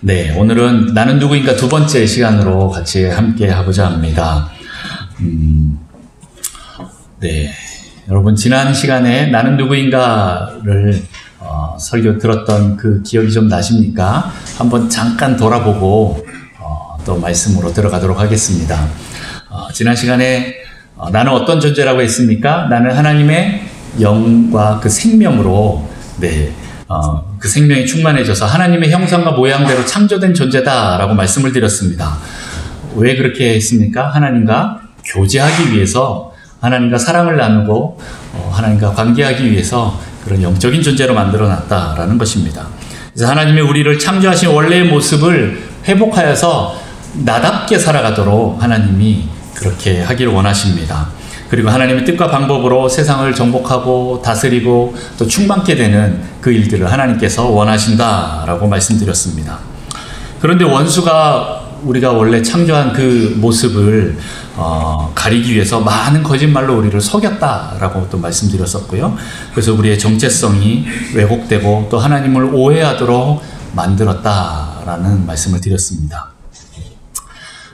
네, 오늘은 나는 누구인가 두 번째 시간으로 같이 함께 하고자 합니다. 네, 여러분 지난 시간에 나는 누구인가를 설교 들었던 그 기억이 좀 나십니까? 한번 잠깐 돌아보고 또 말씀으로 들어가도록 하겠습니다. 지난 시간에 나는 어떤 존재라고 했습니까? 나는 하나님의 영과 그 생명으로 그 생명이 충만해져서 하나님의 형상과 모양대로 창조된 존재다라고 말씀을 드렸습니다. 왜 그렇게 했습니까? 하나님과 교제하기 위해서, 하나님과 사랑을 나누고 하나님과 관계하기 위해서 그런 영적인 존재로 만들어놨다라는 것입니다. 그래서 하나님이 우리를 창조하신 원래의 모습을 회복하여서 나답게 살아가도록 하나님이 그렇게 하기를 원하십니다. 그리고 하나님의 뜻과 방법으로 세상을 정복하고 다스리고 또 충만케 되는 그 일들을 하나님께서 원하신다라고 말씀드렸습니다. 그런데 원수가 우리가 원래 창조한 그 모습을 가리기 위해서 많은 거짓말로 우리를 속였다라고 또 말씀드렸었고요. 그래서 우리의 정체성이 왜곡되고 또 하나님을 오해하도록 만들었다라는 말씀을 드렸습니다.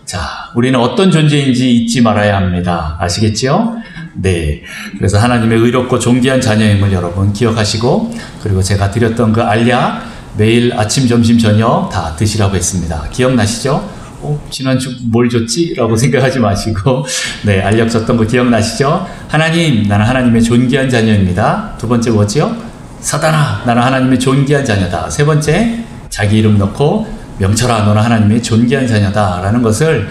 자, 우리는 어떤 존재인지 잊지 말아야 합니다. 아시겠죠? 네. 그래서 하나님의 의롭고 존귀한 자녀임을 여러분 기억하시고, 그리고 제가 드렸던 그 알약 매일 아침, 점심, 저녁 다 드시라고 했습니다. 기억나시죠? 지난주 뭘 줬지? 라고 생각하지 마시고, 네, 알약 썼던 거 기억나시죠? 하나님, 나는 하나님의 존귀한 자녀입니다. 두 번째 뭐지요? 사단아, 나는 하나님의 존귀한 자녀다. 세 번째, 자기 이름 넣고 명철아, 너는 하나님의 존귀한 자녀다 라는 것을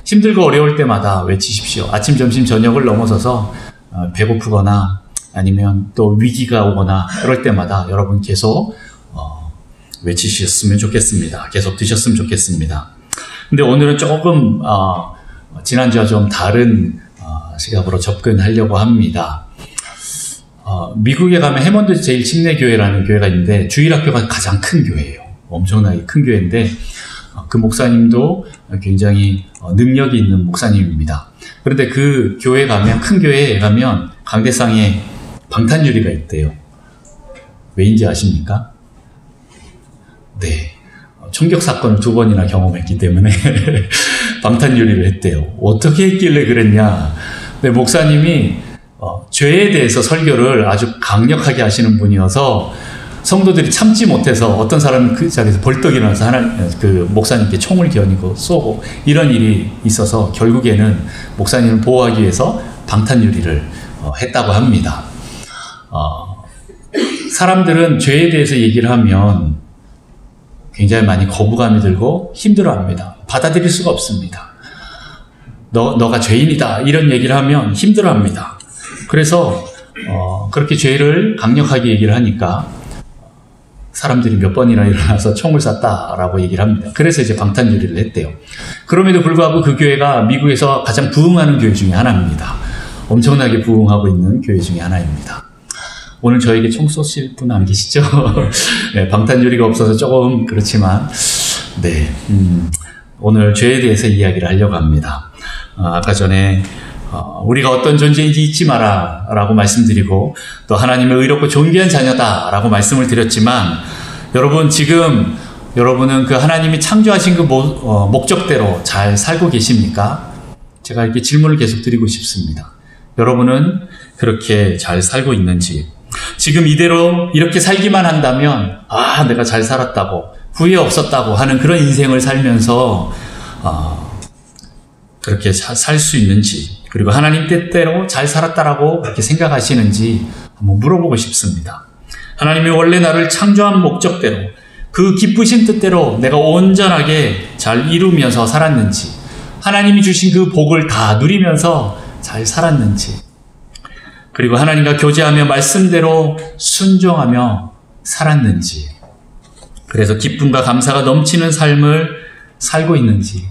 힘들고 어려울 때마다 외치십시오. 아침, 점심, 저녁을 넘어서서 배고프거나 아니면 또 위기가 오거나 그럴 때마다 여러분 계속 외치셨으면 좋겠습니다. 계속 드셨으면 좋겠습니다. 근데 오늘은 조금 지난주와 좀 다른 시각으로 접근하려고 합니다. 미국에 가면 해먼드 제일 침례교회라는 교회가 있는데 주일학교가 가장 큰 교회예요. 엄청나게 큰 교회인데 그 목사님도 굉장히 능력이 있는 목사님입니다. 그런데 그 교회 가면, 큰 교회에 가면 강대상에 방탄유리가 있대요. 왜인지 아십니까? 네, 총격 사건을 2번이나 경험했기 때문에 방탄유리를 했대요. 어떻게 했길래 그랬냐? 네, 목사님이 죄에 대해서 설교를 아주 강력하게 하시는 분이어서 성도들이 참지 못해서 어떤 사람은 그 자리에서 벌떡 일어나서 그 목사님께 총을 겨누고 쏘고 이런 일이 있어서 결국에는 목사님을 보호하기 위해서 방탄유리를 했다고 합니다. 사람들은 죄에 대해서 얘기를 하면 굉장히 많이 거부감이 들고 힘들어합니다. 받아들일 수가 없습니다. 너가 죄인이다 이런 얘기를 하면 힘들어합니다. 그래서 그렇게 죄를 강력하게 얘기를 하니까 사람들이 몇 번이나 일어나서 총을 쐈다라고 얘기를 합니다. 그래서 이제 방탄유리를 했대요. 그럼에도 불구하고 그 교회가 미국에서 가장 부흥하는 교회 중에 하나입니다. 엄청나게 부흥하고 있는 교회 중에 하나입니다. 오늘 저에게 총 쏘실 분 안 계시죠? 네, 방탄유리가 없어서 조금 그렇지만, 네, 오늘 죄에 대해서 이야기를 하려고 합니다. 아까 전에 우리가 어떤 존재인지 잊지 마라 라고 말씀드리고 또 하나님의 의롭고 존귀한 자녀다 라고 말씀을 드렸지만 여러분 지금 여러분은 그 하나님이 창조하신 그 목적대로 잘 살고 계십니까? 제가 이렇게 질문을 계속 드리고 싶습니다. 여러분은 그렇게 잘 살고 있는지, 지금 이대로 이렇게 살기만 한다면 내가 잘 살았다고 후회 없었다고 하는 그런 인생을 살면서 그렇게 살 수 있는지, 그리고 하나님 뜻대로 잘 살았다라고 그렇게 생각하시는지 한번 물어보고 싶습니다. 하나님이 원래 나를 창조한 목적대로 그 기쁘신 뜻대로 내가 온전하게 잘 이루면서 살았는지, 하나님이 주신 그 복을 다 누리면서 잘 살았는지, 그리고 하나님과 교제하며 말씀대로 순종하며 살았는지, 그래서 기쁨과 감사가 넘치는 삶을 살고 있는지,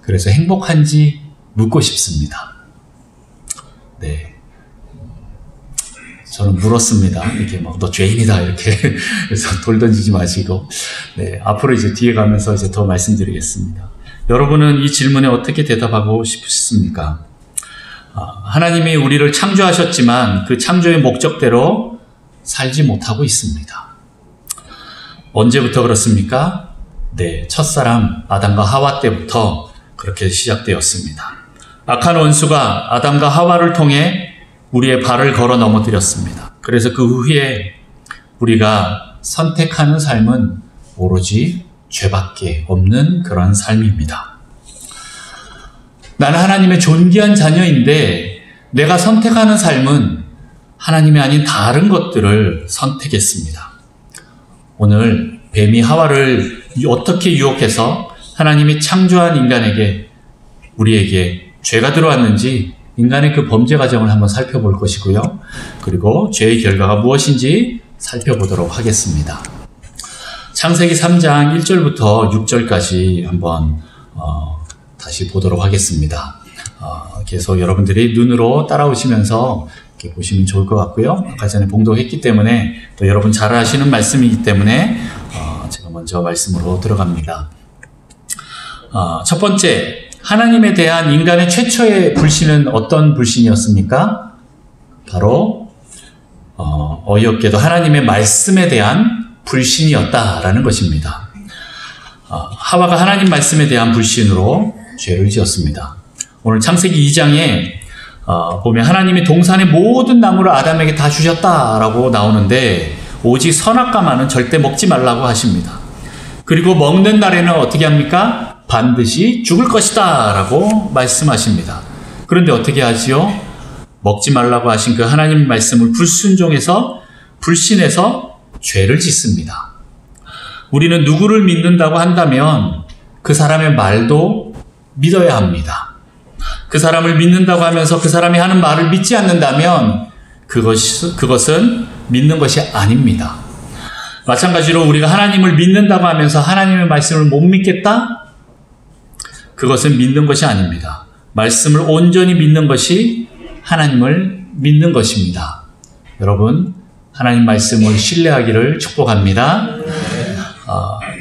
그래서 행복한지 묻고 싶습니다. 네. 저는 물었습니다. 이렇게 너 죄인이다. 이렇게. 그래서 돌 던지지 마시고. 네. 앞으로 이제 뒤에 가면서 이제 더 말씀드리겠습니다. 여러분은 이 질문에 어떻게 대답하고 싶으십니까? 하나님이 우리를 창조하셨지만 그 창조의 목적대로 살지 못하고 있습니다. 언제부터 그렇습니까? 네, 첫사람 아담과 하와 때부터 그렇게 시작되었습니다. 악한 원수가 아담과 하와를 통해 우리의 발을 걸어 넘어뜨렸습니다. 그래서 그 후에 우리가 선택하는 삶은 오로지 죄밖에 없는 그런 삶입니다. 나는 하나님의 존귀한 자녀인데 내가 선택하는 삶은 하나님이 아닌 다른 것들을 선택했습니다. 오늘 뱀이 하와를 어떻게 유혹해서 하나님이 창조한 인간에게, 우리에게 죄가 들어왔는지 인간의 그 범죄 과정을 한번 살펴볼 것이고요. 그리고 죄의 결과가 무엇인지 살펴보도록 하겠습니다. 창세기 3장 1절부터 6절까지 한번 다시 보도록 하겠습니다. 계속 여러분들이 눈으로 따라오시면서 이렇게 보시면 좋을 것 같고요. 아까 전에 봉독했기 때문에 또 여러분 잘 아시는 말씀이기 때문에 제가 먼저 말씀으로 들어갑니다. 첫 번째, 하나님에 대한 인간의 최초의 불신은 어떤 불신이었습니까? 바로 어이없게도 하나님의 말씀에 대한 불신이었다라는 것입니다. 하와가 하나님 말씀에 대한 불신으로 죄를 지었습니다. 오늘 창세기 2장에 보면 하나님이 동산의 모든 나무를 아담에게 다 주셨다라고 나오는데 오직 선악과만은 절대 먹지 말라고 하십니다. 그리고 먹는 날에는 어떻게 합니까? 반드시 죽을 것이다 라고 말씀하십니다. 그런데 어떻게 하지요? 먹지 말라고 하신 그 하나님 말씀을 불순종해서 불신해서 죄를 짓습니다. 우리는 누구를 믿는다고 한다면 그 사람의 말도 믿어야 합니다. 그 사람을 믿는다고 하면서 그 사람이 하는 말을 믿지 않는다면 그것은 믿는 것이 아닙니다. 마찬가지로 우리가 하나님을 믿는다고 하면서 하나님의 말씀을 못 믿겠다? 그것은 믿는 것이 아닙니다. 말씀을 온전히 믿는 것이 하나님을 믿는 것입니다. 여러분, 하나님 말씀을 신뢰하기를 축복합니다.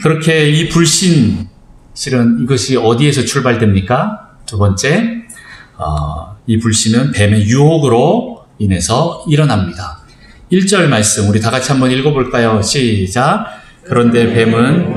그렇게 이 불신, 실은 이것이 어디에서 출발됩니까? 두 번째, 이 불신은 뱀의 유혹으로 인해서 일어납니다. 1절 말씀 우리 다 같이 한번 읽어볼까요? 시작. 그런데 뱀은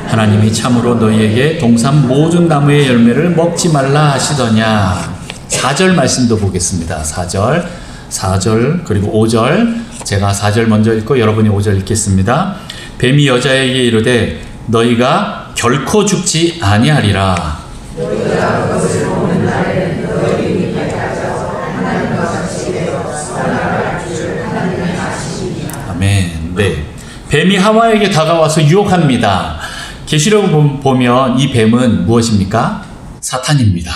하나님이 참으로 너희에게 동산 모든 나무의 열매를 먹지 말라 하시더냐. 4절 말씀도 보겠습니다. 4절 그리고 5절, 제가 4절 먼저 읽고 여러분이 5절 읽겠습니다. 뱀이 여자에게 이르되 너희가 결코 죽지 아니하리라. 아멘. 네. 뱀이 하와에게 다가와서 유혹합니다. 계시록을 보면 이 뱀은 무엇입니까? 사탄입니다.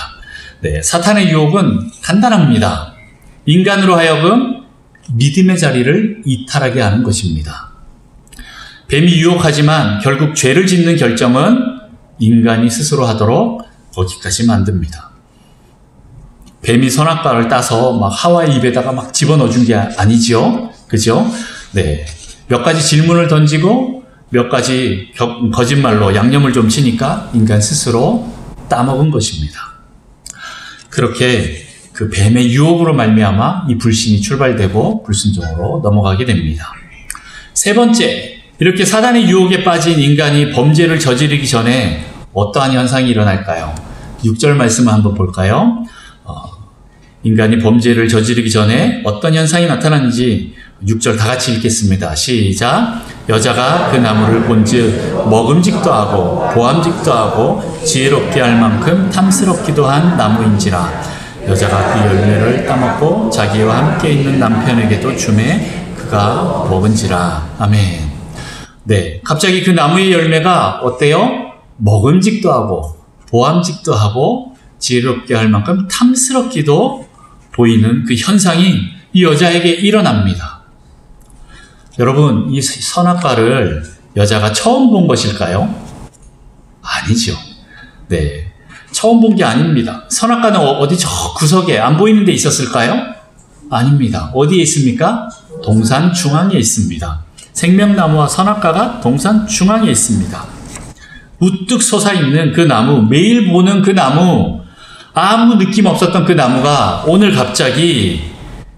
네, 사탄의 유혹은 간단합니다. 인간으로 하여금 믿음의 자리를 이탈하게 하는 것입니다. 뱀이 유혹하지만 결국 죄를 짓는 결정은 인간이 스스로 하도록 거기까지 만듭니다. 뱀이 선악과를 따서 막 하와의 입에다가 막 집어넣어 준 게 아니죠. 그죠? 네. 몇 가지 질문을 던지고 몇 가지 거짓말로 양념을 좀 치니까 인간 스스로 따먹은 것입니다. 그렇게 그 뱀의 유혹으로 말미암아 이 불신이 출발되고 불순종으로 넘어가게 됩니다. 세 번째, 이렇게 사단의 유혹에 빠진 인간이 범죄를 저지르기 전에 어떠한 현상이 일어날까요? 6절 말씀을 한번 볼까요? 인간이 범죄를 저지르기 전에 어떤 현상이 나타나는지 6절 다 같이 읽겠습니다. 시작. 여자가 그 나무를 본즉 먹음직도 하고 보암직도 하고 지혜롭게 할 만큼 탐스럽기도 한 나무인지라. 여자가 그 열매를 따먹고 자기와 함께 있는 남편에게도 주매 그가 먹은지라. 아멘. 네, 갑자기 그 나무의 열매가 어때요? 먹음직도 하고 보암직도 하고 지혜롭게 할 만큼 탐스럽기도 보이는 그 현상이 이 여자에게 일어납니다. 여러분, 이 선악과를 여자가 처음 본 것일까요? 아니죠. 네, 처음 본 게 아닙니다. 선악과는 어디 저 구석에 안 보이는 데 있었을까요? 아닙니다. 어디에 있습니까? 동산 중앙에 있습니다. 생명나무와 선악과가 동산 중앙에 있습니다. 우뚝 솟아있는 그 나무, 매일 보는 그 나무, 아무 느낌 없었던 그 나무가 오늘 갑자기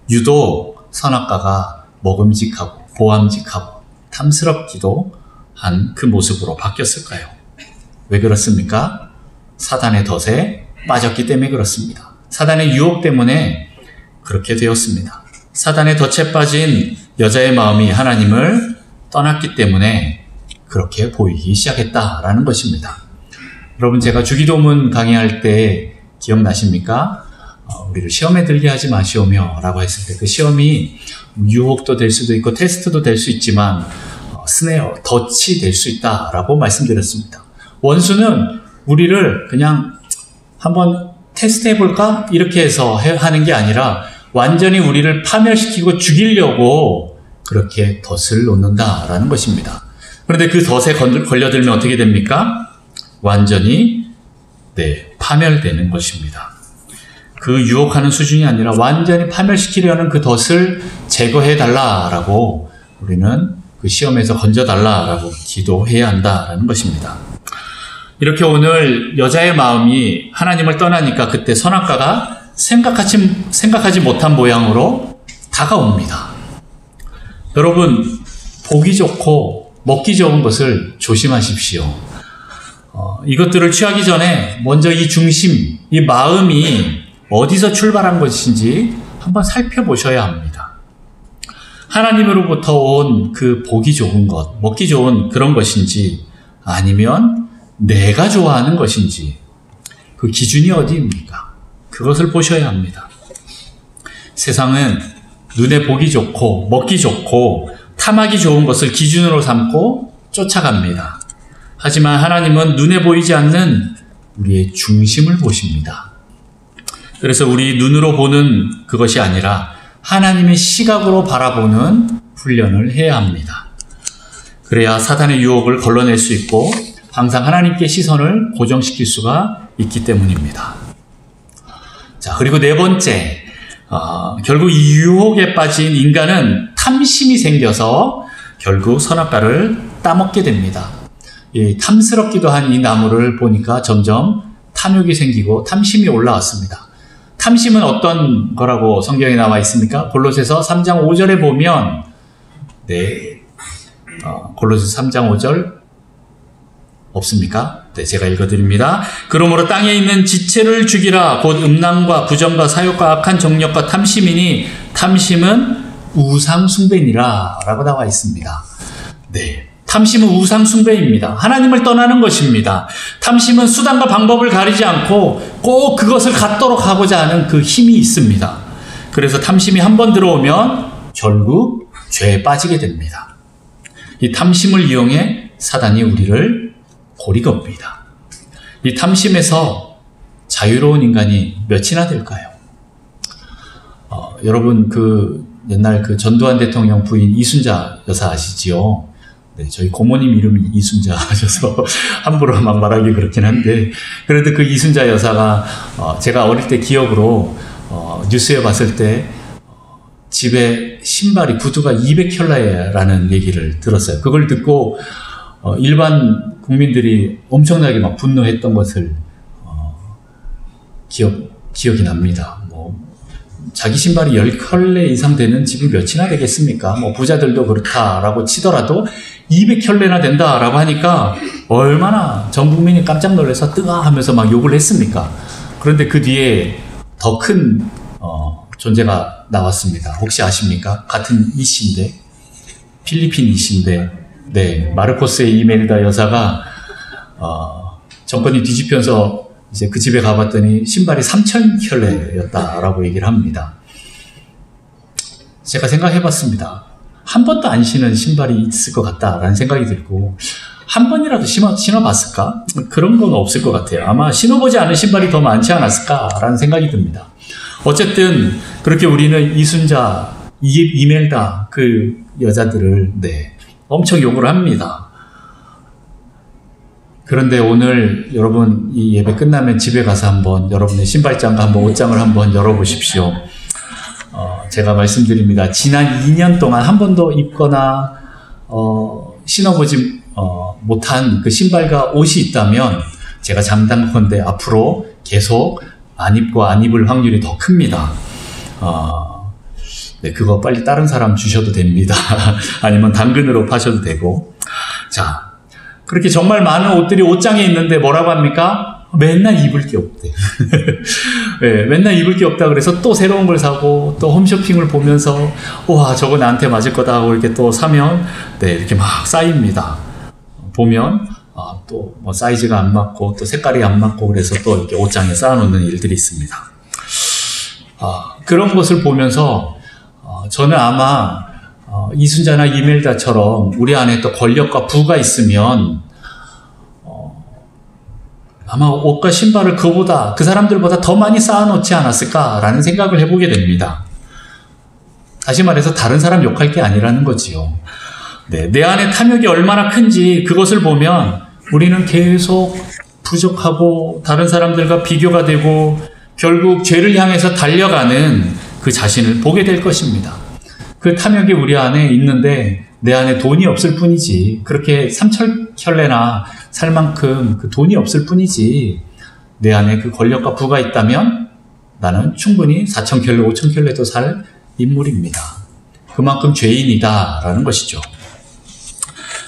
유독 선악과가 먹음직하고 보암직하고 탐스럽기도 한 그 모습으로 바뀌었을까요? 왜 그렇습니까? 사단의 덫에 빠졌기 때문에 그렇습니다. 사단의 유혹 때문에 그렇게 되었습니다. 사단의 덫에 빠진 여자의 마음이 하나님을 떠났기 때문에 그렇게 보이기 시작했다라는 것입니다. 여러분, 제가 주기도문 강의할 때 기억나십니까? 우리를 시험에 들게 하지 마시오며 라고 했을 때 그 시험이 유혹도 될 수도 있고 테스트도 될 수 있지만 스네어, 덫이 될 수 있다라고 말씀드렸습니다. 원수는 우리를 그냥 한번 테스트해볼까? 이렇게 해서 하는 게 아니라 완전히 우리를 파멸시키고 죽이려고 그렇게 덫을 놓는다라는 것입니다. 그런데 그 덫에 걸려들면 어떻게 됩니까? 완전히 파멸되는 것입니다. 그 유혹하는 수준이 아니라 완전히 파멸시키려는 그 덫을 제거해달라라고 우리는 그 시험에서 건져달라라고 기도해야 한다라는 것입니다. 이렇게 오늘 여자의 마음이 하나님을 떠나니까 그때 선악과가 생각하지 못한 모양으로 다가옵니다. 여러분, 보기 좋고 먹기 좋은 것을 조심하십시오. 이것들을 취하기 전에 먼저 이 중심, 이 마음이 어디서 출발한 것인지 한번 살펴보셔야 합니다. 하나님으로부터 온 그 보기 좋은 것, 먹기 좋은 그런 것인지 아니면 내가 좋아하는 것인지 그 기준이 어디입니까? 그것을 보셔야 합니다. 세상은 눈에 보기 좋고 먹기 좋고 탐하기 좋은 것을 기준으로 삼고 쫓아갑니다. 하지만 하나님은 눈에 보이지 않는 우리의 중심을 보십니다. 그래서 우리 눈으로 보는 그것이 아니라 하나님의 시각으로 바라보는 훈련을 해야 합니다. 그래야 사탄의 유혹을 걸러낼 수 있고 항상 하나님께 시선을 고정시킬 수가 있기 때문입니다. 자, 그리고 네 번째, 결국 이 유혹에 빠진 인간은 탐심이 생겨서 결국 선악과를 따먹게 됩니다. 이 탐스럽기도 한 이 나무를 보니까 점점 탐욕이 생기고 탐심이 올라왔습니다. 탐심은 어떤 거라고 성경에 나와 있습니까? 골로새서 3장 5절에 보면 골로새 3장 5절 없습니까? 제가 읽어드립니다. 그러므로 땅에 있는 지체를 죽이라. 곧 음란과 부정과 사욕과 악한 정욕과 탐심이니 탐심은 우상 숭배니라 라고 나와 있습니다. 탐심은 우상 숭배입니다. 하나님을 떠나는 것입니다. 탐심은 수단과 방법을 가리지 않고 꼭 그것을 갖도록 하고자 하는 그 힘이 있습니다. 그래서 탐심이 한번 들어오면 결국 죄에 빠지게 됩니다. 이 탐심을 이용해 사단이 우리를 고리겁니다. 이 탐심에서 자유로운 인간이 몇이나 될까요? 여러분, 옛날 전두환 대통령 부인 이순자 여사 아시지요? 저희 고모님 이름이 이순자 하셔서 함부로 막 말하기 그렇긴 한데, 그래도 그 이순자 여사가 제가 어릴 때 기억으로 뉴스에 봤을 때 집에 신발이 구두가 200켤레라는 얘기를 들었어요. 그걸 듣고 일반 국민들이 엄청나게 막 분노했던 것을 기억이 납니다. 자기 신발이 10켤레 이상 되는 집이 몇이나 되겠습니까? 부자들도 그렇다라고 치더라도 200켤레나 된다라고 하니까 얼마나 전 국민이 깜짝 놀라서 뜨아 하면서 막 욕을 했습니까? 그런데 그 뒤에 더 큰 존재가 나왔습니다. 혹시 아십니까? 같은 이씨인데, 필리핀 이씨인데, 마르코스의 이메리다 여사가 정권이 뒤집혀서 이제 그 집에 가봤더니 신발이 3,000켤레였다라고 얘기를 합니다. 제가 생각해봤습니다. 한 번도 안 신은 신발이 있을 것 같다라는 생각이 들고, 한 번이라도 신어봤을까? 그런 건 없을 것 같아요. 아마 신어보지 않은 신발이 더 많지 않았을까라는 생각이 듭니다. 어쨌든 그렇게 우리는 이순자, 이멜다 그 여자들을 엄청 욕을 합니다. 그런데 오늘 여러분 이 예배 끝나면 집에 가서 한번 여러분의 신발장과 한번 옷장을 한번 열어보십시오. 제가 말씀드립니다. 지난 2년 동안 한 번도 입거나 신어보지 못한 그 신발과 옷이 있다면 제가 장담컨대 앞으로 계속 안 입고 안 입을 확률이 더 큽니다. 네, 그거 빨리 다른 사람 주셔도 됩니다. 아니면 당근으로 파셔도 되고. 자, 그렇게 정말 많은 옷들이 옷장에 있는데 뭐라고 합니까? 맨날 입을 게 없대. 네, 맨날 입을 게 없다 그래서 또 새로운 걸 사고 또 홈쇼핑을 보면서 와, 저거 나한테 맞을 거다 하고 이렇게 또 사면 네, 이렇게 막 쌓입니다. 보면 또 뭐 사이즈가 안 맞고 또 색깔이 안 맞고 그래서 또 이렇게 옷장에 쌓아놓는 일들이 있습니다. 그런 것을 보면서 저는 아마 이순자나 이멜다처럼 우리 안에 또 권력과 부가 있으면 아마 옷과 신발을 그 사람들보다 더 많이 쌓아놓지 않았을까라는 생각을 해보게 됩니다. 다시 말해서 다른 사람 욕할 게 아니라는 거지요. 네, 내 안에 탐욕이 얼마나 큰지 그것을 보면 우리는 계속 부족하고 다른 사람들과 비교가 되고 결국 죄를 향해서 달려가는 그 자신을 보게 될 것입니다. 그 탐욕이 우리 안에 있는데 내 안에 돈이 없을 뿐이지, 그렇게 삼천켤레나 살 만큼 그 돈이 없을 뿐이지, 내 안에 그 권력과 부가 있다면 나는 충분히 4천켤레, 5천켤레도 살 인물입니다. 그만큼 죄인이다라는 것이죠.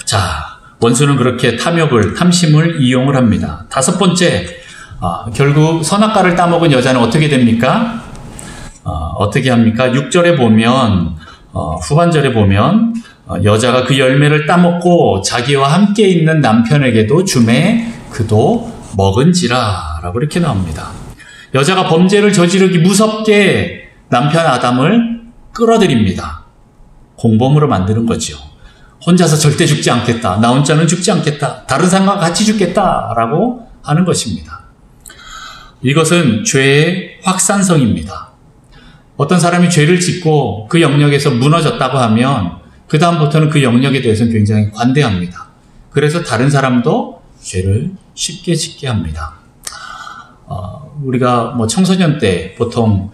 자, 원수는 그렇게 탐심을 이용을 합니다. 다섯 번째, 결국 선악과를 따먹은 여자는 어떻게 됩니까? 어떻게 합니까? 6절에 보면, 후반절에 보면, 여자가 그 열매를 따먹고 자기와 함께 있는 남편에게도 주매 그도 먹은지라 라고 이렇게 나옵니다. 여자가 범죄를 저지르기 무섭게 남편 아담을 끌어들입니다. 공범으로 만드는 거죠. 혼자서 절대 죽지 않겠다. 나 혼자는 죽지 않겠다. 다른 사람과 같이 죽겠다라고 하는 것입니다. 이것은 죄의 확산성입니다. 어떤 사람이 죄를 짓고 그 영역에서 무너졌다고 하면 그 다음부터는 그 영역에 대해서는 굉장히 관대합니다. 그래서 다른 사람도 죄를 쉽게 짓게 합니다. 우리가 뭐 청소년 때 보통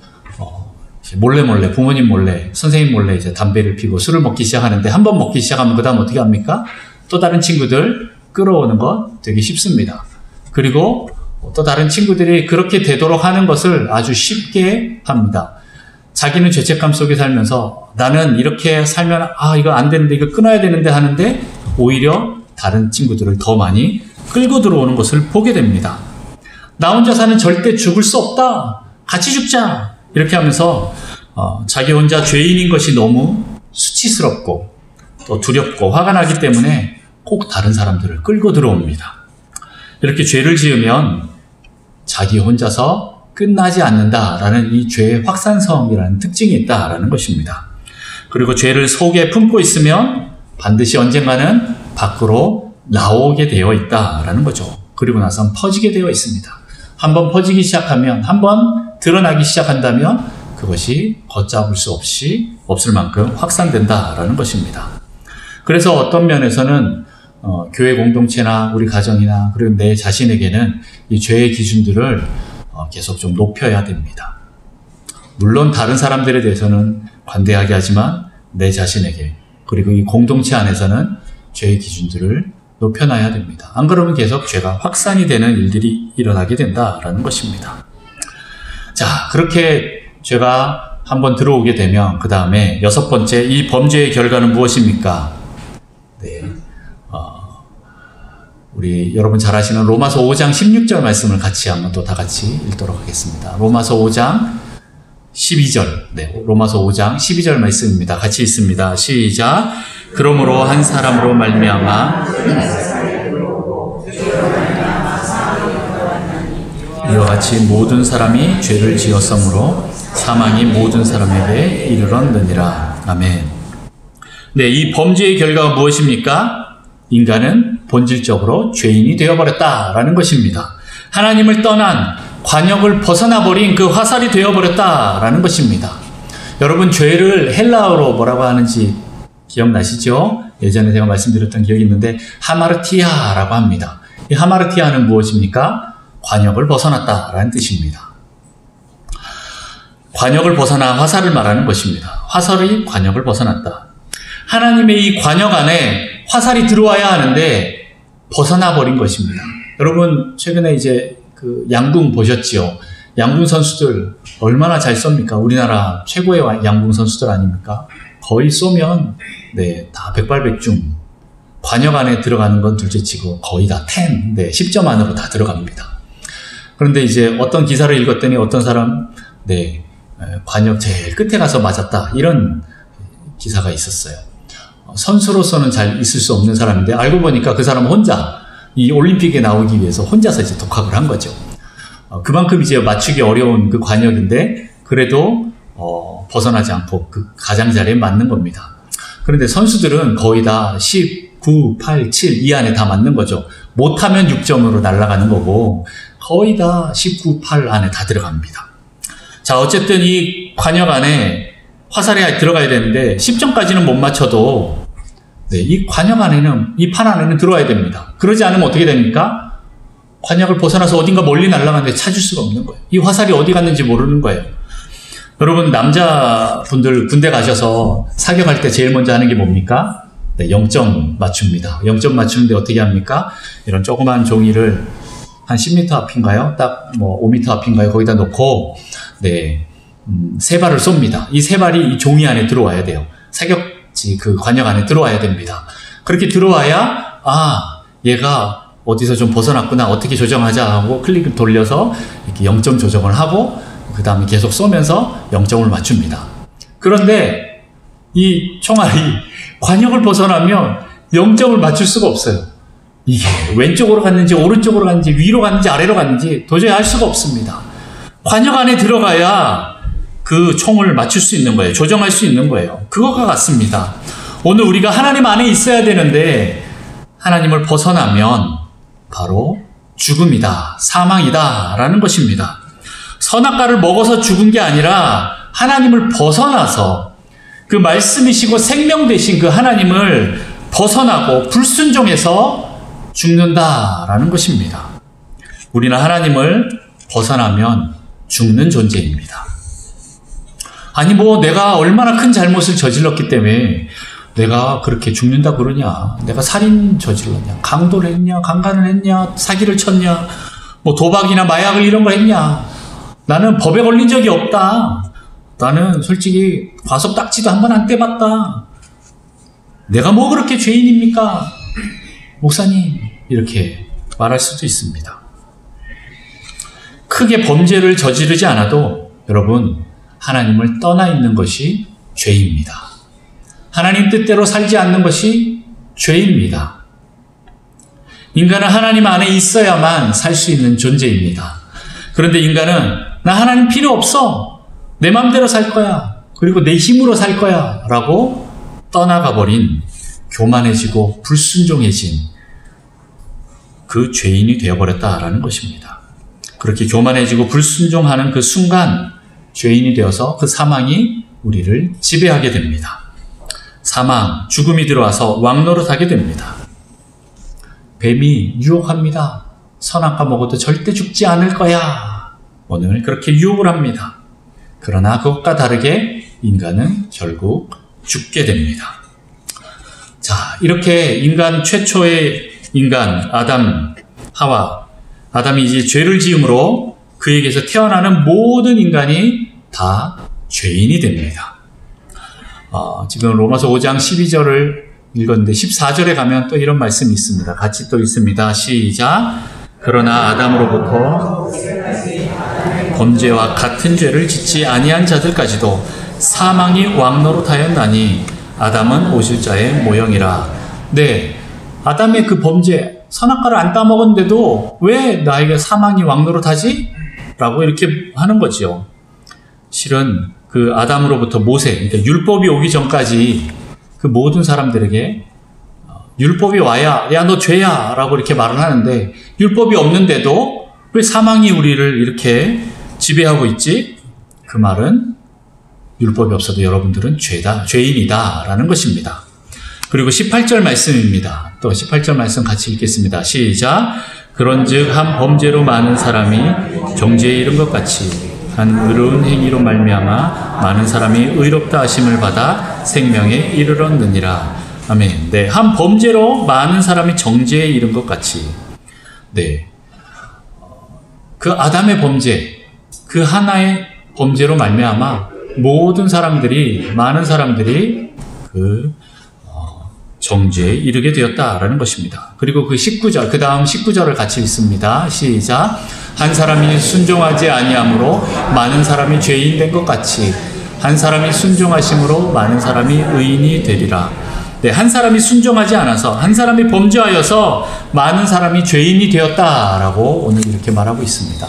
몰래 부모님 몰래 선생님 몰래 이제 담배를 피고 술을 먹기 시작하는데 한 번 먹기 시작하면 그 다음 어떻게 합니까? 또 다른 친구들 끌어오는 것 되게 쉽습니다. 그리고 또 다른 친구들이 그렇게 되도록 하는 것을 아주 쉽게 합니다. 자기는 죄책감 속에 살면서 나는 이렇게 살면 이거 안 되는데 이거 끊어야 되는데 하는데 오히려 다른 친구들을 더 많이 끌고 들어오는 것을 보게 됩니다. 나 혼자 사는 절대 죽을 수 없다. 같이 죽자. 이렇게 하면서 자기 혼자 죄인인 것이 너무 수치스럽고 또 두렵고 화가 나기 때문에 꼭 다른 사람들을 끌고 들어옵니다. 이렇게 죄를 지으면 자기 혼자서 끝나지 않는다라는 이 죄의 확산성이라는 특징이 있다라는 것입니다. 그리고 죄를 속에 품고 있으면 반드시 언젠가는 밖으로 나오게 되어 있다라는 거죠. 그리고 나선 퍼지게 되어 있습니다. 한번 퍼지기 시작하면, 한번 드러나기 시작한다면 그것이 걷잡을 수 없을 만큼 확산된다라는 것입니다. 그래서 어떤 면에서는 교회 공동체나 우리 가정이나 그리고 내 자신에게는 이 죄의 기준들을 계속 좀 높여야 됩니다. 물론 다른 사람들에 대해서는 관대하게 하지만 내 자신에게 그리고 이 공동체 안에서는 죄의 기준들을 높여놔야 됩니다. 안 그러면 계속 죄가 확산이 되는 일들이 일어나게 된다라는 것입니다. 자, 그렇게 죄가 한번 들어오게 되면 그 다음에 여섯 번째, 이 범죄의 결과는 무엇입니까? 네, 우리 여러분 잘 아시는 로마서 5장 16절 말씀을 같이 한번 또 다 같이 읽도록 하겠습니다. 로마서 5장 12절, 네, 로마서 5장 12절 말씀입니다. 같이 읽습니다. 시작. 그러므로 한 사람으로 말미암아 이와 같이 모든 사람이 죄를 지었으므로 사망이 모든 사람에게 이르렀느니라. 아멘. 네, 이 범죄의 결과가 무엇입니까? 인간은 본질적으로 죄인이 되어버렸다라는 것입니다. 하나님을 떠난 관역을 벗어나버린 그 화살이 되어버렸다라는 것입니다. 여러분, 죄를 헬라어로 뭐라고 하는지 기억나시죠? 예전에 제가 말씀드렸던 기억이 있는데 하마르티아라고 합니다. 이 하마르티아는 무엇입니까? 관역을 벗어났다라는 뜻입니다. 관역을 벗어나 화살을 말하는 것입니다. 화살이 관역을 벗어났다. 하나님의 이 관역 안에 화살이 들어와야 하는데 벗어나 버린 것입니다. 여러분, 최근에 이제 그 양궁 보셨지요? 양궁 선수들 얼마나 잘 쏩니까? 우리나라 최고의 양궁 선수들 아닙니까? 거의 쏘면 다 백발백중. 관역 안에 들어가는 건 둘째치고 거의 다 10점 안으로 다 들어갑니다. 그런데 이제 어떤 기사를 읽었더니 어떤 사람 관역 제일 끝에 가서 맞았다, 이런 기사가 있었어요. 선수로서는 잘 있을 수 없는 사람인데 알고 보니까 그 사람은 혼자 이 올림픽에 나오기 위해서 혼자서 이제 독학을 한 거죠. 그만큼 이제 맞추기 어려운 그 관역인데 그래도 벗어나지 않고 그 가장자리에 맞는 겁니다. 그런데 선수들은 거의 다 10, 9, 8, 7 이 안에 다 맞는 거죠. 못하면 6점으로 날아가는 거고 거의 다 19, 8 안에 다 들어갑니다. 자, 어쨌든 이 관역 안에 화살이 들어가야 되는데 10점까지는 못 맞춰도 이 관역 안에는, 이 판 안에는 들어와야 됩니다. 그러지 않으면 어떻게 됩니까? 관역을 벗어나서 어딘가 멀리 날아가는데 찾을 수가 없는 거예요. 이 화살이 어디 갔는지 모르는 거예요. 여러분, 남자분들 군대 가셔서 사격할 때 제일 먼저 하는 게 뭡니까? 0점 맞춥니다. 0점 맞추는데 어떻게 합니까? 이런 조그만 종이를 한 10m 앞인가요? 딱 5m 앞인가요? 거기다 놓고 세 발을 쏩니다. 이 세 발이 이 종이 안에 들어와야 돼요. 사격지 그 관역 안에 들어와야 됩니다. 그렇게 들어와야 얘가 어디서 좀 벗어났구나, 어떻게 조정하자 하고 클릭을 돌려서 이렇게 0점 조정을 하고 그 다음에 계속 쏘면서 0점을 맞춥니다. 그런데 이 총알이 관역을 벗어나면 0점을 맞출 수가 없어요. 이게 왼쪽으로 갔는지 오른쪽으로 갔는지 위로 갔는지 아래로 갔는지 도저히 알 수가 없습니다. 관역 안에 들어가야 그 총을 맞출 수 있는 거예요. 조정할 수 있는 거예요. 그거가 같습니다. 오늘 우리가 하나님 안에 있어야 되는데 하나님을 벗어나면 바로 죽음이다, 사망이다 라는 것입니다. 선악과를 먹어서 죽은 게 아니라 하나님을 벗어나서 그 말씀이시고 생명 되신 그 하나님을 벗어나고 불순종해서 죽는다라는 것입니다. 우리는 하나님을 벗어나면 죽는 존재입니다. 아니 내가 얼마나 큰 잘못을 저질렀기 때문에 내가 그렇게 죽는다 그러냐, 내가 살인 저질렀냐, 강도를 했냐, 강간을 했냐, 사기를 쳤냐, 도박이나 마약을 이런 걸 했냐, 나는 법에 걸린 적이 없다, 나는 솔직히 과속 딱지도 한 번 안 떼봤다, 내가 그렇게 죄인입니까? 목사님, 이렇게 말할 수도 있습니다. 크게 범죄를 저지르지 않아도 여러분, 하나님을 떠나 있는 것이 죄입니다. 하나님 뜻대로 살지 않는 것이 죄입니다. 인간은 하나님 안에 있어야만 살 수 있는 존재입니다. 그런데 인간은 나 하나님 필요 없어, 내 마음대로 살 거야, 그리고 내 힘으로 살 거야 라고 떠나가 버린, 교만해지고 불순종해진 그 죄인이 되어버렸다라는 것입니다. 그렇게 교만해지고 불순종하는 그 순간 죄인이 되어서 그 사망이 우리를 지배하게 됩니다. 사망, 죽음이 들어와서 왕노릇하게 됩니다. 뱀이 유혹합니다. 선악과 먹어도 절대 죽지 않을 거야. 오늘 그렇게 유혹을 합니다. 그러나 그것과 다르게 인간은 결국 죽게 됩니다. 자, 이렇게 인간 최초의 인간 아담, 하와, 아담이 이제 죄를 지음으로 그에게서 태어나는 모든 인간이 다 죄인이 됩니다. 지금 로마서 5장 12절을 읽었는데 14절에 가면 또 이런 말씀이 있습니다. 같이 또 있습니다. 시작. 그러나 아담으로부터 범죄와 같은 죄를 짓지 아니한 자들까지도 사망이 왕노릇하였나니 아담은 오실 자의 모형이라. 네, 아담의 그 범죄, 선악과를 안 따먹었는데도 왜 나에게 사망이 왕노릇하지? 라고 이렇게 하는 거죠. 실은 그 아담으로부터 모세, 그러니까 율법이 오기 전까지 그 모든 사람들에게 율법이 와야 야 너 죄야 라고 이렇게 말을 하는데 율법이 없는데도 왜 사망이 우리를 이렇게 지배하고 있지? 그 말은 율법이 없어도 여러분들은 죄다, 죄인이다 라는 것입니다. 그리고 18절 말씀입니다. 또 18절 말씀 같이 읽겠습니다. 시작. 그런즉 한 범죄로 많은 사람이 정죄에 이른 것 같이 한 의로운 행위로 말미암아 많은 사람이 의롭다 하심을 받아 생명에 이르렀느니라. 아멘. 네, 한 범죄로 많은 사람이 정죄에 이른 것 같이. 네, 그 아담의 범죄, 그 하나의 범죄로 말미암아 많은 사람들이 그 정죄에 이르게 되었다라는 것입니다. 그리고 그 19절, 그 다음 19절을 같이 읽습니다. 시작. 한 사람이 순종하지 아니함으로 많은 사람이 죄인 된 것 같이 한 사람이 순종하심으로 많은 사람이 의인이 되리라. 네, 한 사람이 순종하지 않아서, 한 사람이 범죄하여서 많은 사람이 죄인이 되었다라고 오늘 이렇게 말하고 있습니다.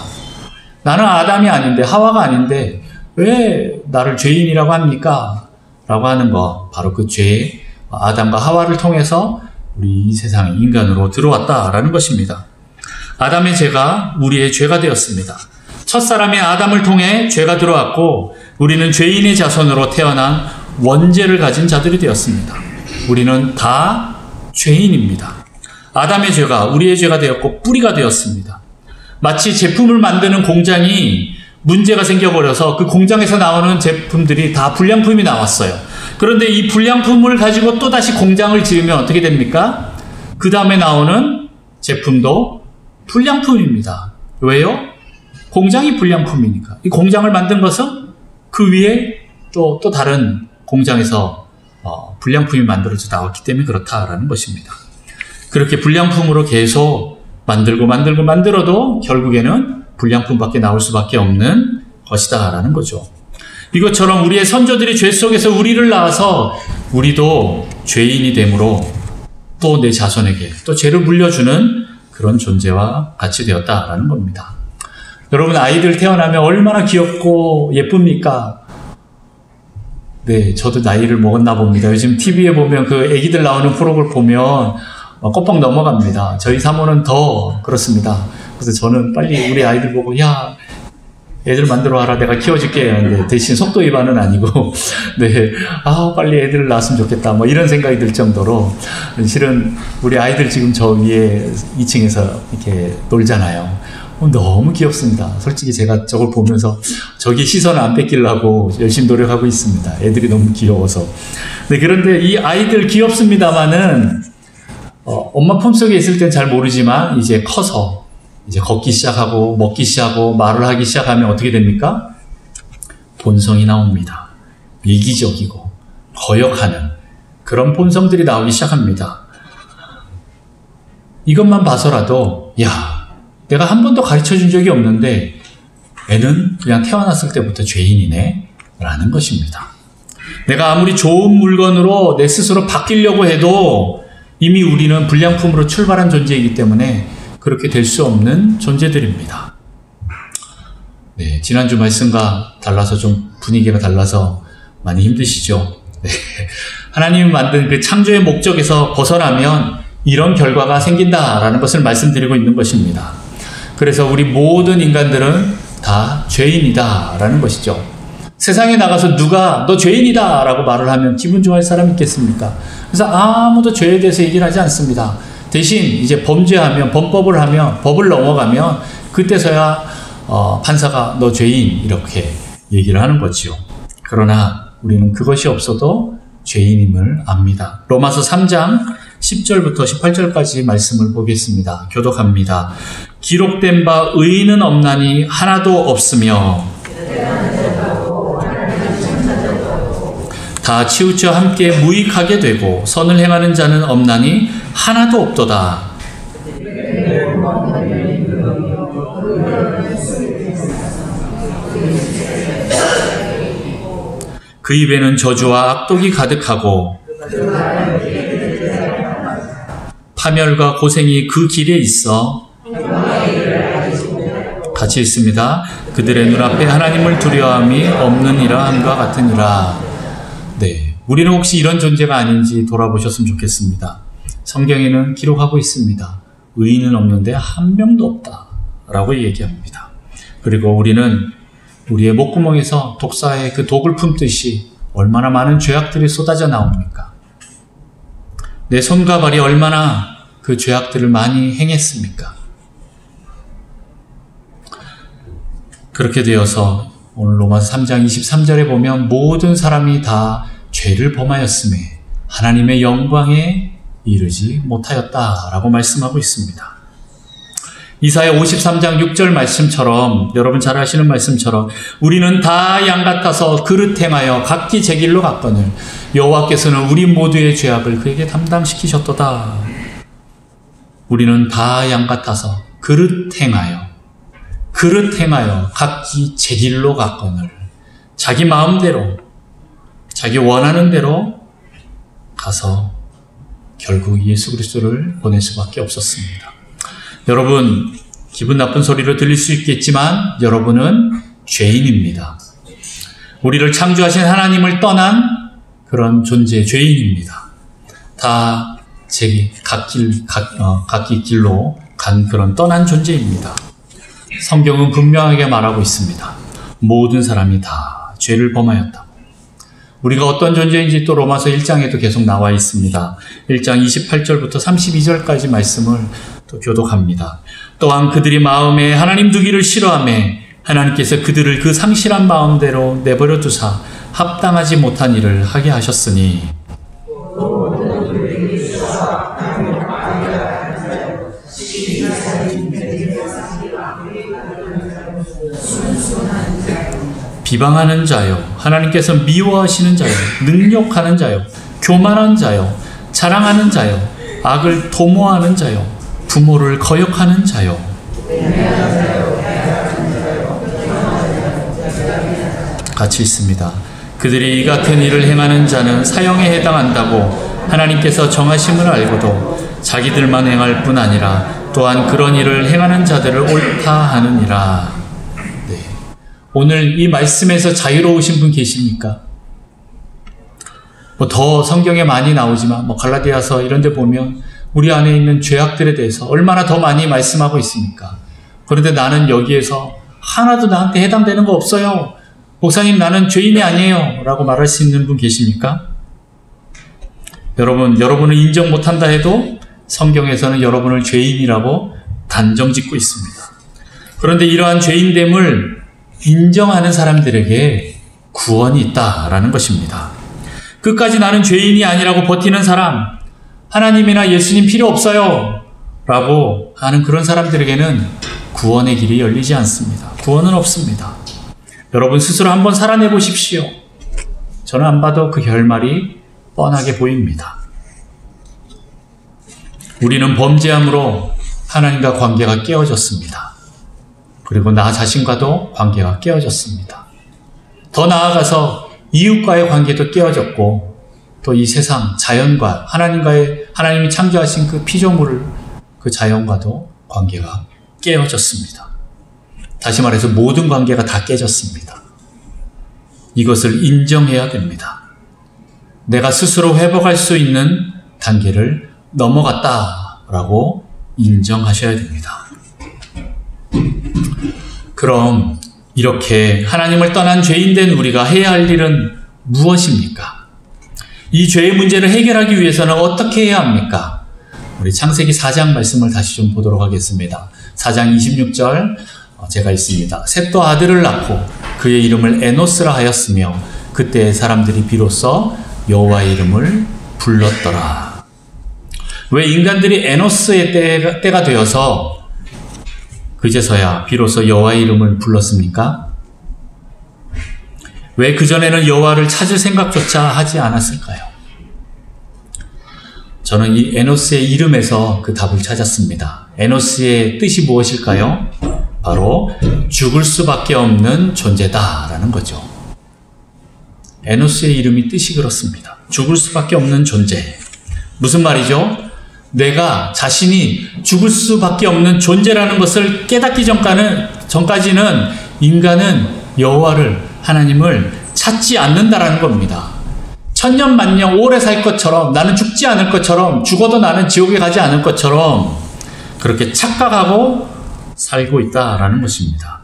나는 아담이 아닌데, 하와가 아닌데 왜 나를 죄인이라고 합니까? 라고 하는 거, 바로 그 죄, 아담과 하와를 통해서 우리 이 세상에 인간으로 들어왔다라는 것입니다. 아담의 죄가 우리의 죄가 되었습니다. 첫사람의 아담을 통해 죄가 들어왔고 우리는 죄인의 자손으로 태어난 원죄를 가진 자들이 되었습니다. 우리는 다 죄인입니다. 아담의 죄가 우리의 죄가 되었고 뿌리가 되었습니다. 마치 제품을 만드는 공장이 문제가 생겨버려서 그 공장에서 나오는 제품들이 다 불량품이 나왔어요. 그런데 이 불량품을 가지고 또다시 공장을 지으면 어떻게 됩니까? 그 다음에 나오는 제품도 불량품입니다. 왜요? 공장이 불량품이니까. 이 공장을 만든 것은 그 위에 또 다른 공장에서 불량품이 만들어져 나왔기 때문에 그렇다라는 것입니다. 그렇게 불량품으로 계속 만들어도 결국에는 불량품밖에 나올 수밖에 없는 것이다라는 거죠. 이것처럼 우리의 선조들이 죄 속에서 우리를 낳아서 우리도 죄인이 되므로 또 내 자손에게 또 죄를 물려주는 그런 존재와 같이 되었다라는 겁니다. 여러분, 아이들 태어나면 얼마나 귀엽고 예쁩니까? 네, 저도 나이를 먹었나 봅니다. 요즘 TV에 보면 그 애기들 나오는 프로그램을 보면 껍벅 넘어갑니다. 저희 사모는 더 그렇습니다. 그래서 저는 빨리 우리 아이들 보고, 야, 애들 만들어 와라, 내가 키워줄게. 근데 대신 속도 위반은 아니고, 네, 빨리 애들을 낳았으면 좋겠다. 뭐 이런 생각이 들 정도로, 실은 우리 아이들 지금 저 위에 2층에서 이렇게 놀잖아요. 너무 귀엽습니다. 솔직히 제가 저걸 보면서 저기 시선을 안 뺏기려고 열심히 노력하고 있습니다. 애들이 너무 귀여워서. 네, 그런데 이 아이들 귀엽습니다만은, 엄마 품속에 있을 땐 잘 모르지만, 이제 커서, 이제 걷기 시작하고 먹기 시작하고 말을 하기 시작하면 어떻게 됩니까? 본성이 나옵니다. 이기적이고 거역하는 그런 본성들이 나오기 시작합니다. 이것만 봐서라도 내가 한 번도 가르쳐준 적이 없는데 애는 그냥 태어났을 때부터 죄인이네 라는 것입니다. 내가 아무리 좋은 물건으로 내 스스로 바뀌려고 해도 이미 우리는 불량품으로 출발한 존재이기 때문에 그렇게 될 수 없는 존재들입니다. 네, 지난주 말씀과 달라서 좀 분위기가 달라서 많이 힘드시죠? 네. 하나님이 만든 그 창조의 목적에서 벗어나면 이런 결과가 생긴다라는 것을 말씀드리고 있는 것입니다. 그래서 우리 모든 인간들은 다 죄인이다라는 것이죠. 세상에 나가서 누가 너 죄인이다 라고 말을 하면 기분 좋아할 사람이 있겠습니까? 그래서 아무도 죄에 대해서 얘기를 하지 않습니다. 대신 이제 범죄하면, 범법을 하면, 법을 넘어가면 그때서야 판사가 너 죄인 이렇게 얘기를 하는 거지요. 그러나 우리는 그것이 없어도 죄인임을 압니다. 로마서 3장 10절부터 18절까지 말씀을 보겠습니다. 교독합니다. 기록된 바 의인은 없나니 하나도 없으며 다 치우쳐 함께 무익하게 되고 선을 행하는 자는 없나니 하나도 없도다. 그 입에는 저주와 악독이 가득하고 파멸과 고생이 그 길에 있어 같이 있습니다. 그들의 눈앞에 하나님을 두려워함이 없느니라 함과 같으니라. 네, 우리는 혹시 이런 존재가 아닌지 돌아보셨으면 좋겠습니다. 성경에는 기록하고 있습니다. 의인은 없는데 한 명도 없다 라고 얘기합니다. 그리고 우리는 우리의 목구멍에서 독사의 그 독을 품듯이 얼마나 많은 죄악들이 쏟아져 나옵니까? 내 손과 발이 얼마나 그 죄악들을 많이 행했습니까? 그렇게 되어서 오늘 로마서 3장 23절에 보면 모든 사람이 다 죄를 범하였음에 하나님의 영광에 이르지 못하였다라고 말씀하고 있습니다. 이사야 53장 6절 말씀처럼, 여러분 잘 아시는 말씀처럼 우리는 다 양 같아서 그릇 행하여 각기 제 길로 갔거늘 여호와께서는 우리 모두의 죄악을 그에게 담당시키셨도다. 우리는 다 양 같아서 그릇 행하여 각기 제 길로 갔거늘 자기 마음대로, 자기 원하는 대로 가서 결국 예수 그리스도를 보낼 수밖에 없었습니다. 여러분, 기분 나쁜 소리로 들릴 수 있겠지만 여러분은 죄인입니다. 우리를 창조하신 하나님을 떠난 그런 존재, 죄인입니다. 다 각기 길로 간 그런 떠난 존재입니다. 성경은 분명하게 말하고 있습니다. 모든 사람이 다 죄를 범하였다고. 우리가 어떤 존재인지 또 로마서 1장에도 계속 나와 있습니다. 1장 28절부터 32절까지 말씀을 또 교독합니다. 또한 그들이 마음에 하나님 두기를 싫어하며 하나님께서 그들을 그 상실한 마음대로 내버려 두사 합당하지 못한 일을 하게 하셨으니 비방하는 자요, 하나님께서 미워하시는 자요, 능욕하는 자요, 교만한 자요, 자랑하는 자요, 악을 도모하는 자요, 부모를 거역하는 자요. 같이 있습니다. 그들이 이 같은 일을 행하는 자는 사형에 해당한다고 하나님께서 정하심을 알고도 자기들만 행할 뿐 아니라 또한 그런 일을 행하는 자들을 옳다 하느니라. 네. 오늘 이 말씀에서 자유로우신 분 계십니까? 더 성경에 많이 나오지만 갈라디아서 이런 데 보면 우리 안에 있는 죄악들에 대해서 얼마나 더 많이 말씀하고 있습니까? 그런데 나는 여기에서 하나도 나한테 해당되는 거 없어요. 목사님, 나는 죄인이 아니에요 라고 말할 수 있는 분 계십니까? 여러분을 인정 못한다 해도 성경에서는 여러분을 죄인이라고 단정 짓고 있습니다. 그런데 이러한 죄인됨을 인정하는 사람들에게 구원이 있다라는 것입니다. 끝까지 나는 죄인이 아니라고 버티는 사람, 하나님이나 예수님 필요 없어요 라고 하는 그런 사람들에게는 구원의 길이 열리지 않습니다. 구원은 없습니다. 여러분 스스로 한번 살아내 보십시오. 저는 안 봐도 그 결말이 뻔하게 보입니다. 우리는 범죄함으로 하나님과 관계가 깨어졌습니다. 그리고 나 자신과도 관계가 깨어졌습니다. 더 나아가서 이웃과의 관계도 깨어졌고 또 이 세상 자연과 하나님이 창조하신 그 피조물 그 자연과도 관계가 깨어졌습니다. 다시 말해서 모든 관계가 다 깨졌습니다. 이것을 인정해야 됩니다. 내가 스스로 회복할 수 있는 단계를 넘어갔다라고 인정하셔야 됩니다. 그럼 이렇게 하나님을 떠난 죄인된 우리가 해야 할 일은 무엇입니까? 이 죄의 문제를 해결하기 위해서는 어떻게 해야 합니까? 우리 창세기 4장 말씀을 다시 좀 보도록 하겠습니다. 4장 26절 제가 있습니다. 셋도 아들을 낳고 그의 이름을 에노스라 하였으며 그때 사람들이 비로소 여호와의 이름을 불렀더라. 왜 인간들이 에노스의 때가 되어서 그제서야 비로소 여호와의 이름을 불렀습니까? 왜 그전에는 여호와를 찾을 생각조차 하지 않았을까요? 저는 이 에노스의 이름에서 그 답을 찾았습니다. 에노스의 뜻이 무엇일까요? 바로 죽을 수밖에 없는 존재다라는 거죠. 에노스의 이름이 뜻이 그렇습니다. 죽을 수밖에 없는 존재. 무슨 말이죠? 내가 자신이 죽을 수밖에 없는 존재라는 것을 깨닫기 전까지는 인간은 여호와를, 하나님을 찾지 않는다라는 겁니다. 천년 만년 오래 살 것처럼, 나는 죽지 않을 것처럼, 죽어도 나는 지옥에 가지 않을 것처럼 그렇게 착각하고 살고 있다라는 것입니다.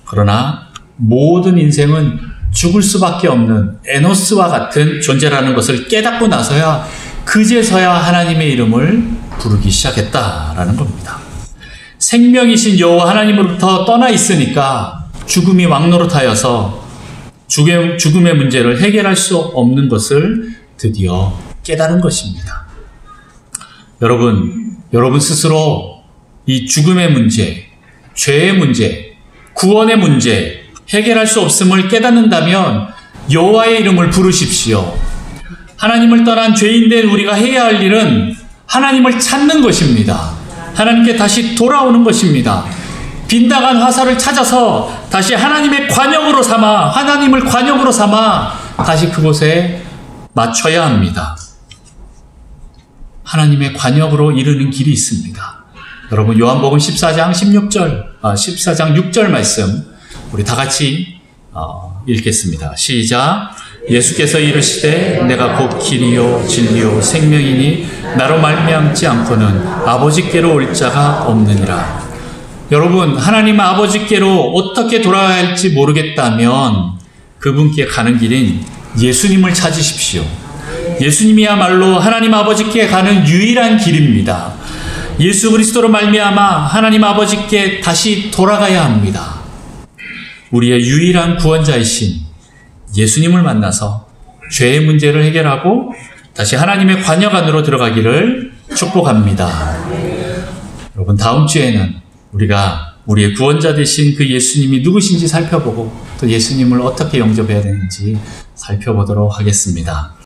그러나 모든 인생은 죽을 수밖에 없는 에노스와 같은 존재라는 것을 깨닫고 나서야 그제서야 하나님의 이름을 부르기 시작했다라는 겁니다. 생명이신 여호와 하나님으로부터 떠나 있으니까 죽음이 왕노릇하여서 죽음의 문제를 해결할 수 없는 것을 드디어 깨달은 것입니다. 여러분 스스로 이 죽음의 문제, 죄의 문제, 구원의 문제 해결할 수 없음을 깨닫는다면 여호와의 이름을 부르십시오. 하나님을 떠난 죄인된 우리가 해야 할 일은 하나님을 찾는 것입니다. 하나님께 다시 돌아오는 것입니다. 빈당한 화살을 찾아서 다시 하나님의 관역으로 삼아, 하나님을 관역으로 삼아 다시 그곳에 맞춰야 합니다. 하나님의 관역으로 이르는 길이 있습니다. 여러분, 요한복음 14장 6절 말씀 우리 다 같이 읽겠습니다. 시작. 예수께서 이르시되 내가 곧 길이요 진리요 생명이니 나로 말미암지 않고는 아버지께로 올 자가 없느니라. 여러분, 하나님 아버지께로 어떻게 돌아가야 할지 모르겠다면 그분께 가는 길인 예수님을 찾으십시오. 예수님이야말로 하나님 아버지께 가는 유일한 길입니다. 예수 그리스도로 말미암아 하나님 아버지께 다시 돌아가야 합니다. 우리의 유일한 구원자이신 예수님을 만나서 죄의 문제를 해결하고 다시 하나님의 관역 안으로 들어가기를 축복합니다. 여러분, 다음 주에는 우리가 우리의 구원자 되신 그 예수님이 누구신지 살펴보고 또 예수님을 어떻게 영접해야 되는지 살펴보도록 하겠습니다.